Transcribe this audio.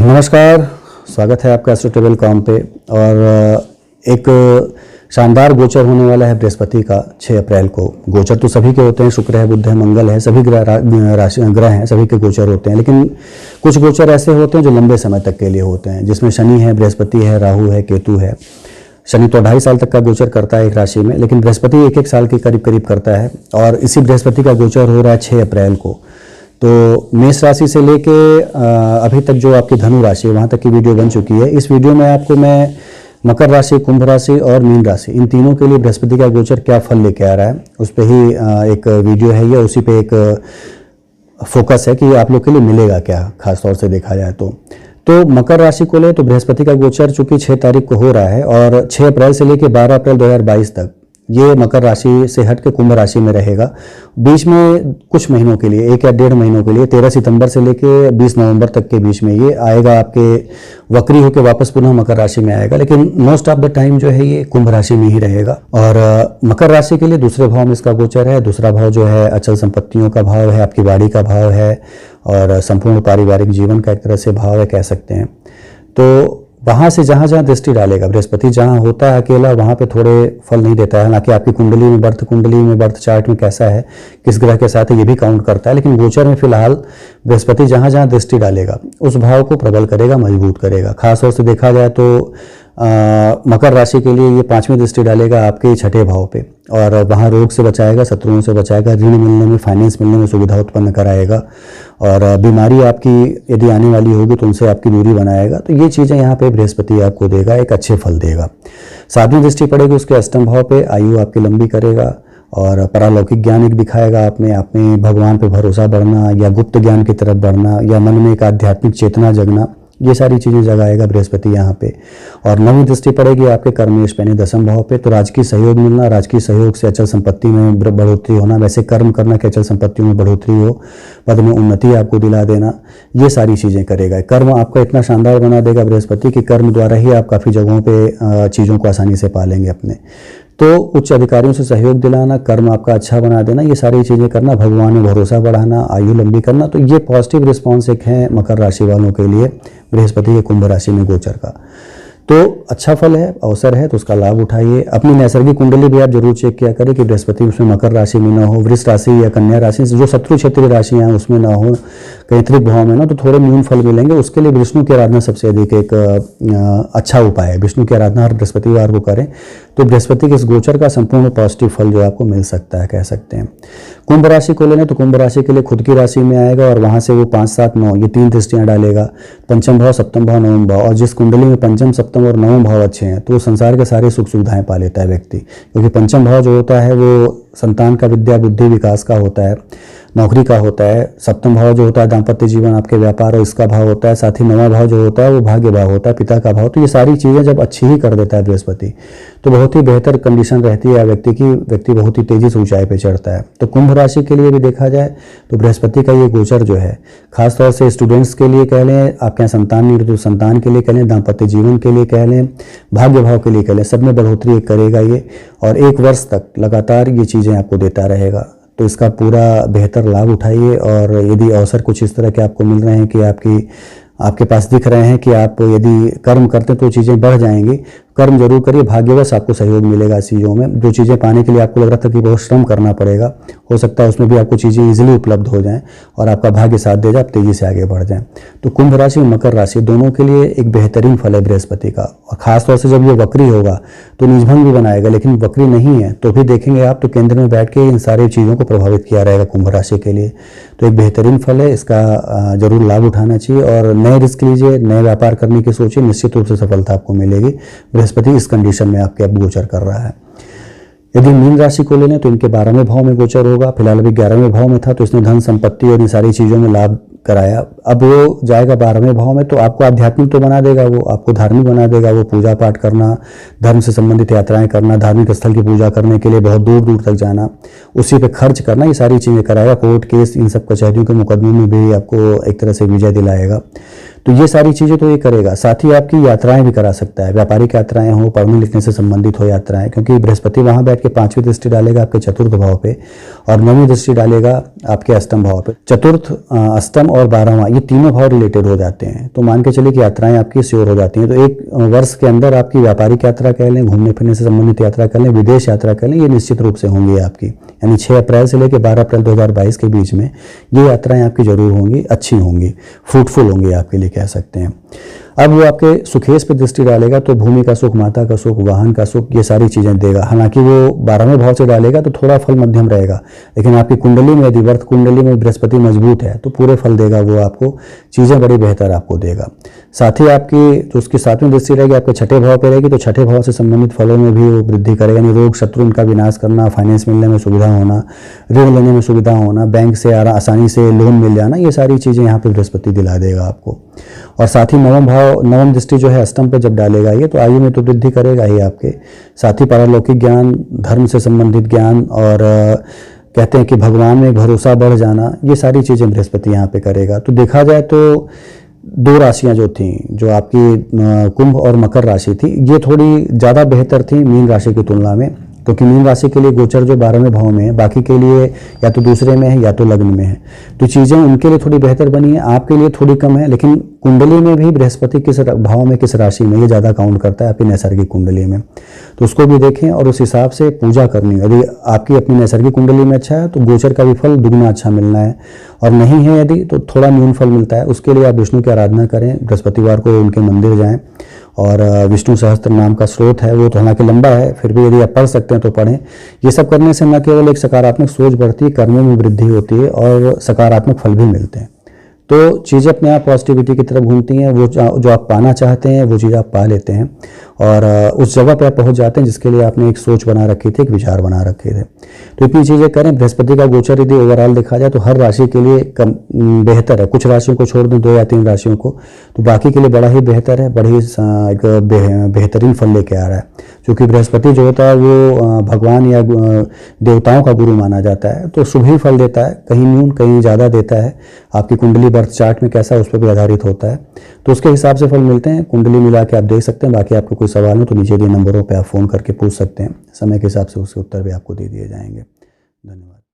नमस्कार, स्वागत है आपका एस्ट्रोटेबल.com पे। और एक शानदार गोचर होने वाला है बृहस्पति का 6 अप्रैल को। गोचर तो सभी के होते हैं, शुक्र है, बुध है, मंगल है, सभी ग्रह हैं, सभी के गोचर होते हैं। लेकिन कुछ गोचर ऐसे होते हैं जो लंबे समय तक के लिए होते हैं, जिसमें शनि है, बृहस्पति है, राहु है, केतु है। शनि तो 2.5 साल तक का गोचर करता है एक राशि में, लेकिन बृहस्पति 1-1 साल के करीब करीब करता है। और इसी बृहस्पति का गोचर हो रहा है 6 अप्रैल को। तो मेष राशि से लेके अभी तक जो आपकी धनु राशि है वहाँ तक की वीडियो बन चुकी है। इस वीडियो में आपको मैं मकर राशि, कुंभ राशि और मीन राशि, इन तीनों के लिए बृहस्पति का गोचर क्या फल लेके आ रहा है उस पर ही एक वीडियो है ये, उसी पे एक फोकस है कि आप लोग के लिए मिलेगा क्या, खास तौर से देखा जाए तो मकर राशि को ले तो बृहस्पति का गोचर चूंकि 6 तारीख को हो रहा है और 6 अप्रैल से लेकर 12 अप्रैल 2022 तक ये मकर राशि से हट के कुंभ राशि में रहेगा। बीच में कुछ महीनों के लिए, 1 या 1.5 महीनों के लिए, 13 सितंबर से लेके 20 नवंबर तक के बीच में ये आएगा, आपके वक्री होकर वापस पुनः मकर राशि में आएगा। लेकिन मोस्ट ऑफ द टाइम जो है ये कुंभ राशि में ही रहेगा। और मकर राशि के लिए दूसरे भाव में इसका गोचर है। दूसरा भाव जो है अचल संपत्तियों का भाव है, आपकी वाड़ी का भाव है और संपूर्ण पारिवारिक जीवन का एक तरह से भाव है, कह सकते हैं। तो वहाँ से जहाँ जहाँ दृष्टि डालेगा बृहस्पति, जहाँ होता है अकेला वहाँ पे थोड़े फल नहीं देता है। हालांकि आपकी कुंडली में बर्थ चार्ट में कैसा है, किस ग्रह के साथ है, ये भी काउंट करता है। लेकिन गोचर में फिलहाल बृहस्पति जहाँ जहाँ दृष्टि डालेगा उस भाव को प्रबल करेगा, मजबूत करेगा। खासतौर से देखा जाए तो मकर राशि के लिए ये 5वीं दृष्टि डालेगा आपके 6ठे भाव पे, और वहाँ रोग से बचाएगा, शत्रुओं से बचाएगा, ऋण मिलने में, फाइनेंस मिलने में सुविधा उत्पन्न कराएगा। और बीमारी आपकी यदि आने वाली होगी तो उनसे आपकी दूरी बनाएगा। तो ये चीज़ें यहाँ पे बृहस्पति आपको देगा, एक अच्छे फल देगा। 7वीं दृष्टि पड़ेगी उसके अष्टम भाव पे, आयु आपकी लंबी करेगा और परालौकिक ज्ञान एक दिखाएगा आप में भगवान पे भरोसा बढ़ना या गुप्त ज्ञान की तरफ बढ़ना या मन में एक आध्यात्मिक चेतना जगना, ये सारी चीज़ें जगाएगा बृहस्पति यहाँ पे। और 9वीं दृष्टि पड़ेगी आपके कर्मेश यानी 10वें भाव पे, तो राजकीय सहयोग मिलना, राजकीय सहयोग से अचल संपत्ति में बढ़ोतरी होना, वैसे कर्म करना कि अचल संपत्तियों में बढ़ोतरी हो, पद में उन्नति आपको दिला देना, ये सारी चीज़ें करेगा। कर्म आपका इतना शानदार बना देगा बृहस्पति कि कर्म द्वारा ही आप काफ़ी जगहों पर चीज़ों को आसानी से पालेंगे अपने। तो उच्च अधिकारियों से सहयोग दिलाना, कर्म आपका अच्छा बना देना, ये सारी चीज़ें करना, भगवान में भरोसा बढ़ाना, आयु लंबी करना, तो ये पॉजिटिव रिस्पॉन्स एक है मकर राशि वालों के लिए बृहस्पति के कुंभ राशि में गोचर का। तो अच्छा फल है, अवसर है, तो उसका लाभ उठाइए। अपनी नैसर्गिक कुंडली भी आप जरूर चेक किया करें कि बृहस्पति उसमें मकर राशि में ना हो, वृष राशि या कन्या राशि जो शत्रु क्षेत्रीय राशियाँ हैं उसमें ना हो, कहीं त्रिक भाव में ना, तो थोड़े न्यून फल मिलेंगे। उसके लिए विष्णु की आराधना सबसे अधिक एक अच्छा उपाय है। विष्णु की आराधना हर बृहस्पतिवार को करें तो बृहस्पति के इस गोचर का संपूर्ण पॉजिटिव फल जो आपको मिल सकता है, कह सकते हैं। कुंभ राशि को लेने तो कुंभ राशि के लिए खुद की राशि में आएगा और वहाँ से वो 5, 7, 9 ये 3 दृष्टियाँ डालेगा, पंचम भाव, सप्तम भाव, नवम भाव। और जिस कुंडली में पंचम, सप्तम और नवम भाव अच्छे हैं तो संसार के सारे सुख सुविधाएं पा लेता है व्यक्ति, क्योंकि पंचम भाव जो होता है वो संतान का विद्या, बुद्धि, विकास का होता है, नौकरी का होता है। सप्तम भाव जो होता है दाम्पत्य जीवन, आपके व्यापार और इसका भाव होता है। साथ ही 9वां भाव जो होता है वो भाग्य भाव होता है, पिता का भाव। तो ये सारी चीज़ें जब अच्छी ही कर देता है बृहस्पति तो बहुत ही बेहतर कंडीशन रहती है व्यक्ति की, व्यक्ति बहुत ही तेजी से ऊंचाई पे चढ़ता है। तो कुंभ राशि के लिए भी देखा जाए तो बृहस्पति का ये गोचर जो है खासतौर से स्टूडेंट्स के लिए कह लें, आपके यहाँ संतान नहीं तो संतान के लिए कह लें, दाम्पत्य जीवन के लिए कह लें, भाग्य भाव के लिए कह लें, सब में बढ़ोतरी करेगा ये। और 1 वर्ष तक लगातार ये चीज़ें आपको देता रहेगा। तो इसका पूरा बेहतर लाभ उठाइए। और यदि अवसर कुछ इस तरह के आपको मिल रहे हैं कि आपके पास दिख रहे हैं कि आप यदि कर्म करते हैं तो चीज़ें बढ़ जाएंगी, कर्म जरूर करिए, भाग्यवश आपको सहयोग मिलेगा इस चीज़ों में। जो चीज़ें पाने के लिए आपको लग रहा था कि बहुत श्रम करना पड़ेगा, हो सकता है उसमें भी आपको चीज़ें इजीली उपलब्ध हो जाएं और आपका भाग्य साथ दे जाए, आप तेज़ी से आगे बढ़ जाएं। तो कुंभ राशि और मकर राशि दोनों के लिए एक बेहतरीन फल है बृहस्पति का। और खासतौर से जब ये वक्री होगा तो निजभंग भी बनाएगा, लेकिन वक्री नहीं है तो भी देखेंगे आप तो केंद्र में बैठ के इन सारी चीज़ों को प्रभावित किया रहेगा कुंभ राशि के लिए। तो एक बेहतरीन फल है, इसका जरूर लाभ उठाना चाहिए और नए रिस्क लीजिए, नए व्यापार करने की सोचिए, निश्चित रूप से सफलता आपको मिलेगी। बृहस्पति इस कंडीशन में आपके अब गोचर कर रहा है। यदि मीन राशि को ले लें तो इनके 12वें भाव में गोचर होगा। फिलहाल अभी 11वें भाव में था तो इसने धन संपत्ति और इन सारी चीज़ों में लाभ कराया। अब वो जाएगा 12वें भाव में तो आपको आध्यात्मिक तो बना देगा, वो आपको धार्मिक बना देगा। वो पूजा पाठ करना, धर्म से संबंधित यात्राएं करना, धार्मिक स्थल की पूजा करने के लिए बहुत दूर दूर तक जाना, उसी पे खर्च करना, ये सारी चीज़ें कराएगा। कोर्ट केस इन सब कचहरियों के मुकदमों में भी आपको एक तरह से विजय दिलाएगा। तो ये सारी चीज़ें तो ये करेगा। साथ ही आपकी यात्राएं भी करा सकता है, व्यापारिक यात्राएं हो, पढ़ने लिखने से संबंधित हो यात्राएं, क्योंकि बृहस्पति वहाँ बैठ के 5वीं दृष्टि डालेगा आपके चतुर्थ भाव पे और 9वीं दृष्टि डालेगा आपके अष्टम भाव पे। चतुर्थ, अष्टम और 12वां ये तीनों भाव रिलेटेड हो जाते हैं, तो मान के चलिए कि यात्राएं आपकी श्योर हो जाती हैं। तो एक वर्ष के अंदर आपकी व्यापारिक यात्रा कह लें, घूमने फिरने से संबंधित यात्रा कर लें, विदेश यात्रा कर लें, ये निश्चित रूप से होंगी आपकी, यानी 6 अप्रैल से लेकर 12 अप्रैल 2022 के बीच में ये यात्राएं आपकी जरूर होंगी, अच्छी होंगी, फ्रूटफुल होंगी आपके लिए कह सकते हैं। अब वो आपके सुखेश पे दृष्टि डालेगा तो भूमि का सुख, माता का सुख, वाहन का सुख, ये सारी चीज़ें देगा। हालांकि वो 12वें भाव से डालेगा तो थोड़ा फल मध्यम रहेगा, लेकिन आपकी कुंडली में यदि वर्त कुंडली में बृहस्पति मजबूत है तो पूरे फल देगा वो आपको, चीज़ें बड़ी बेहतर आपको देगा। साथ ही आपकी जो उसकी 7वीं दृष्टि रहेगी आपके छठे भाव पर रहेगी, तो छठे भाव से संबंधित फलों में भी वो वृद्धि करेगा, यानी रोग शत्रु उनका विनाश करना, फाइनेंस मिलने में सुविधा होना, ऋण लेने में सुविधा होना, बैंक से आसानी से लोन मिल जाना, ये सारी चीज़ें यहाँ पे बृहस्पति दिला देगा आपको। और साथ ही नवम दृष्टि जो है अष्टम पे जब डालेगा ये, तो आयु में तो वृद्धि करेगा ही आपके। साथ ही पारलौकिक ज्ञान, धर्म से संबंधित ज्ञान और कहते हैं कि भगवान में भरोसा बढ़ जाना, ये सारी चीज़ें बृहस्पति यहाँ पे करेगा। तो देखा जाए तो 2 राशियां जो थी, जो आपकी कुंभ और मकर राशि थी, ये थोड़ी ज़्यादा बेहतर थी मीन राशि की तुलना में, क्योंकि मीन राशि के लिए गोचर जो 12वें भाव में है, बाकी के लिए या तो दूसरे में है या तो लग्न में है, तो चीज़ें उनके लिए थोड़ी बेहतर बनी है, आपके लिए थोड़ी कम है। लेकिन कुंडली में भी बृहस्पति किस भाव में, किस राशि में, ये ज़्यादा काउंट करता है आपकी नैसर्गिक कुंडली में, तो उसको भी देखें और उस हिसाब से पूजा करनी है। यदि आपकी अपनी नैसर्गिक कुंडली में अच्छा है तो गोचर का भी फल दुगना अच्छा मिलना है, और नहीं है यदि तो थोड़ा न्यून फल मिलता है। उसके लिए आप विष्णु की आराधना करें, बृहस्पतिवार को उनके मंदिर जाएं, और विष्णु सहस्त्र नाम का स्रोत है, वो तो हालांकि लंबा है, फिर भी यदि आप पढ़ सकते हैं तो पढ़ें। ये सब करने से न केवल एक सकारात्मक सोच बढ़ती है, कर्मों में वृद्धि होती है और सकारात्मक फल भी मिलते हैं। तो चीज़ें अपने आप पॉजिटिविटी की तरफ घूमती हैं, वो जो आप पाना चाहते हैं वो चीज़ आप पा लेते हैं, और उस जगह पे आप पहुंच जाते हैं जिसके लिए आपने एक सोच बना रखी थी, एक विचार बना रखे थे। तो इतनी चीज़ें करें। बृहस्पति का गोचर यदि ओवरऑल देखा जाए तो हर राशि के लिए कम बेहतर है। कुछ राशियों को छोड़ दें, 2 या 3 राशियों को, तो बाकी के लिए बड़ा ही बेहतर है, बड़ी एक बेहतरीन फल लेके आ रहा है। क्योंकि बृहस्पति जो होता है वो भगवान या देवताओं का गुरु माना जाता है, तो शुभ ही फल देता है, कहीं न्यून कहीं ज़्यादा देता है। आपकी कुंडली बर्थ चार्ट में कैसा, उस पर भी आधारित होता है, तो उसके हिसाब से फल मिलते हैं। कुंडली मिला के आप देख सकते हैं। बाकी आपको कोई सवाल हो तो नीचे दिए नंबरों पे आप फ़ोन करके पूछ सकते हैं, समय के हिसाब से उसके उत्तर भी आपको दे दिए जाएंगे। धन्यवाद।